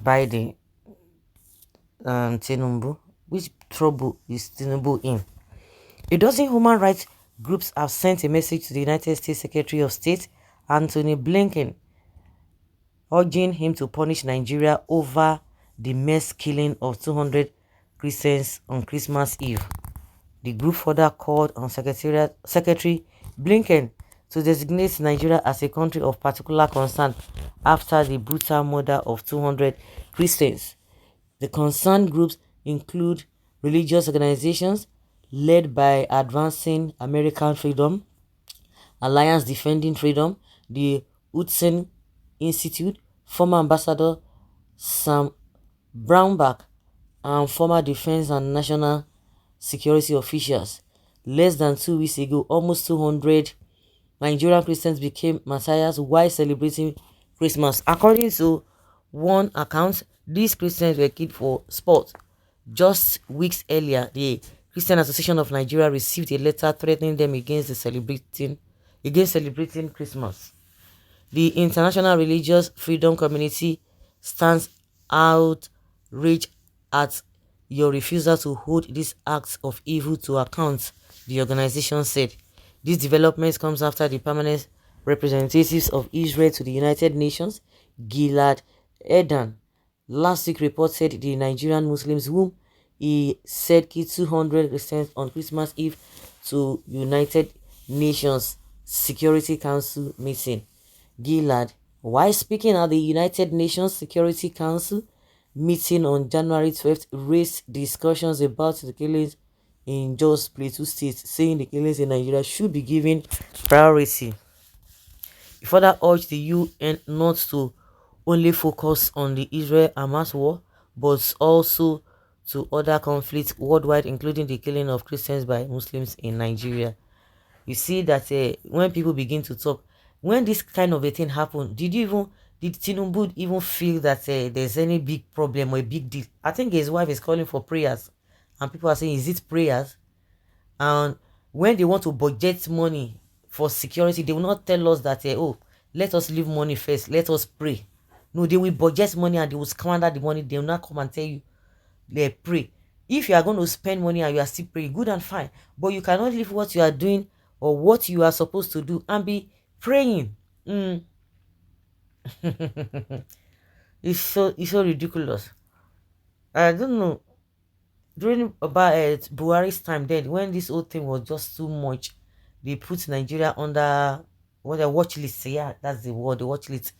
Biden and Tinubu. Which trouble is Tinubu in? A dozen human rights groups have sent a message to the United States Secretary of State, Anthony Blinken, urging him to punish Nigeria over the mass killing of 200 Christians on Christmas Eve. The group further called on Secretary Blinken to designate Nigeria as a country of particular concern after the brutal murder of 200 Christians. The concerned groups include religious organizations led by Advancing American Freedom, Alliance Defending Freedom, the Hudson Institute, former Ambassador Sam Brownback, and former defense and national security officials. Less than 2 weeks ago, almost 200 Nigerian Christians became martyrs while celebrating Christmas. According to one account, these Christians were killed for sport. Just weeks earlier, the Christian Association of Nigeria received a letter threatening them against celebrating Christmas. The International Religious Freedom Community stands outraged at your refusal to hold these acts of evil to account, the organization said. This development comes after the permanent representatives of Israel to the United Nations, Gilad Erdan, last week reported the Nigerian Muslims whom he said killed 200 Christians on Christmas Eve to United Nations Security Council meeting. Gilad, while speaking at the United Nations Security Council meeting on January 12th, raised discussions about the killings in Jos Plateau State, saying the killings in Nigeria should be given priority. He further urged the UN not to only focus on the Israel-Hamas war, but also to other conflicts worldwide, including the killing of Christians by Muslims in Nigeria. You see that when people begin to talk, when this kind of a thing happened, did Tinubu even feel that there's any big problem or a big deal? I think his wife is calling for prayers, and people are saying, is it prayers? And when they want to budget money for security, they will not tell us that, oh, let us leave money first, let us pray. No, they will budget money and they will squander the money. They will not come and tell you, they pray. If you are going to spend money and you are still praying, good and fine. But you cannot leave what you are doing or what you are supposed to do and be praying. It's so ridiculous. I don't know. During about Buhari's time, then when this whole thing was just too much, they put Nigeria under what a watch list. Yeah, that's the word, the watch list.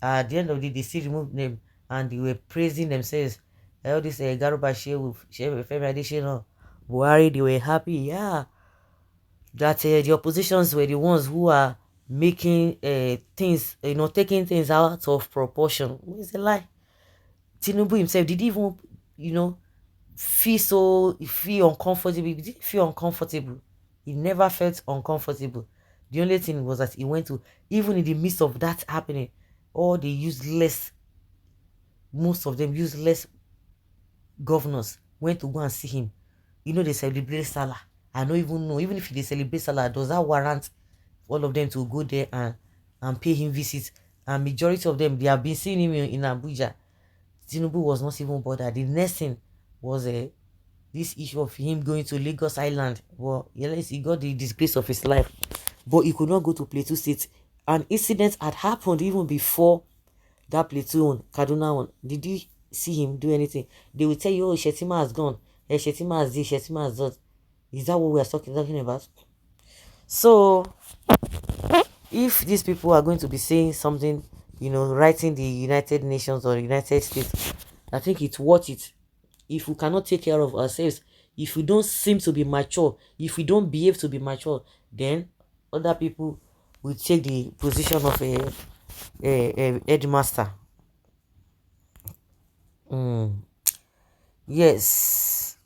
At the end of the day, they still removed them and they were praising themselves. All this Garuba Shehu, Femi Adesina, Buhari, they were happy. Yeah, that the oppositions were the ones who are making things, taking things out of proportion. It's a lie. Tinubu himself did even, feel uncomfortable. He didn't feel uncomfortable. He never felt uncomfortable. The only thing was that he went to, even in the midst of that happening, all the useless, most of them useless governors went to go and see him. They celebrate Salah. I don't even know, even if they celebrate Salah, does that warrant all of them to go there and pay him visits? And majority of them, they have been seeing him in Abuja. Tinubu was not even bothered. The next thing was this issue of him going to Lagos Island. Well, yes, he got the disgrace of his life, but he could not go to Plateau State. An incident had happened even before that Plateau one, Kaduna one. Did you see him do anything? They will tell you, oh, Shetima has gone. Shetima has this, Shetima has that. Is that what we are talking about? So, if these people are going to be saying something, writing the United Nations or United States, I think it's worth it. If we cannot take care of ourselves, if we don't seem to be mature, if we don't behave to be mature, then other people will take the position of a headmaster. Yes.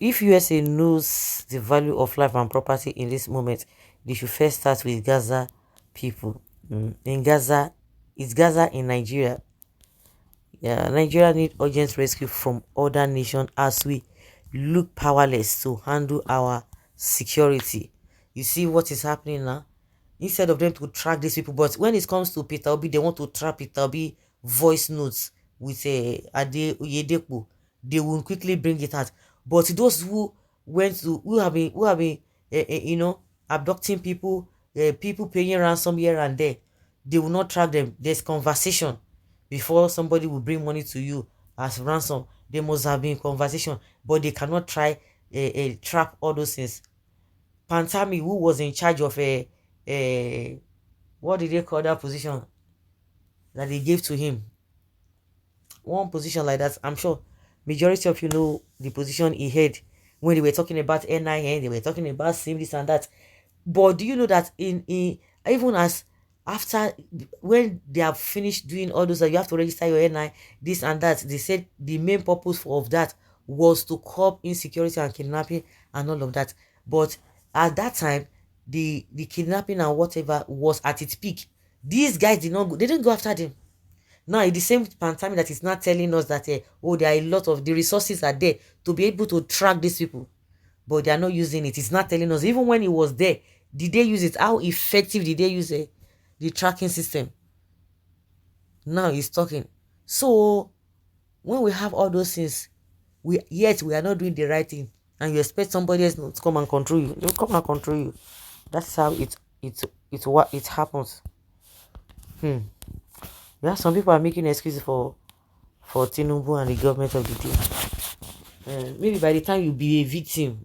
If USA knows the value of life and property in this moment, they should first start with Gaza people. In Gaza, it's Gaza in Nigeria. Yeah, Nigeria need urgent rescue from other nations as we look powerless to handle our security. You see what is happening now? Instead of them to track these people, but when it comes to Peter Obi, they want to trap Peter Obi voice notes with Ade Oyedepo, they will quickly bring it out. But those who have been abducting people, people paying ransom here and there, they will not track them. There's conversation before somebody will bring money to you as ransom. There must have been conversation, but they cannot try trap all those things. Pantami, who was in charge of a what did they call that position that they gave to him? One position like that. I'm sure majority of you know the position he had when they were talking about NIN, they were talking about SIM, this and that. But do you know that in even as after when they have finished doing all those, that you have to register your NI, this and that, they said the main purpose of that was to curb insecurity and kidnapping and all of that. But at that time, the kidnapping and whatever was at its peak. These guys did not go, they didn't go after them. Now it's the same pandemic that is not telling us that oh, there are a lot of the resources are there to be able to track these people, but they are not using it. It's not telling us even when it was there, did they use it? How effective did they use the tracking system? Now he's talking. So when we have all those things, we are not doing the right thing, and you expect somebody else to come and control you. They'll come and control you. That's how it what it happens. Yeah, some people are making excuses for Tinubu and the government of the day. Maybe by the time you be a victim,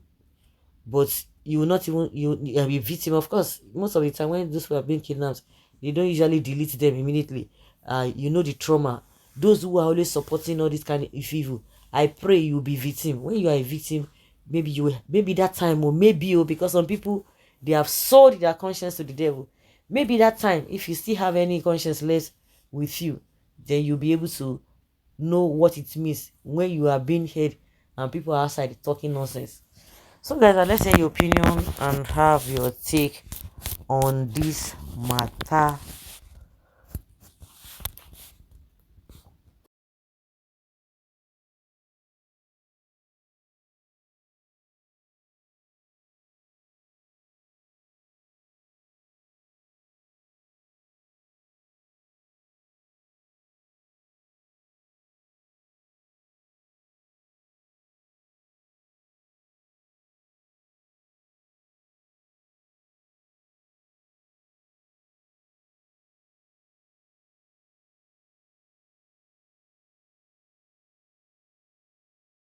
but you will not even you are a victim. Of course, most of the time when those who are being kidnapped, they don't usually delete them immediately. You know the trauma. Those who are always supporting all this kind of evil, I pray you will be victim. When you are a victim, maybe that time, or maybe because some people, they have sold their conscience to the devil. Maybe that time, if you still have any conscience left with you, then you'll be able to know what it means when you are being heard and people are outside talking nonsense. So guys, let's hear your opinion and have your take on this matter.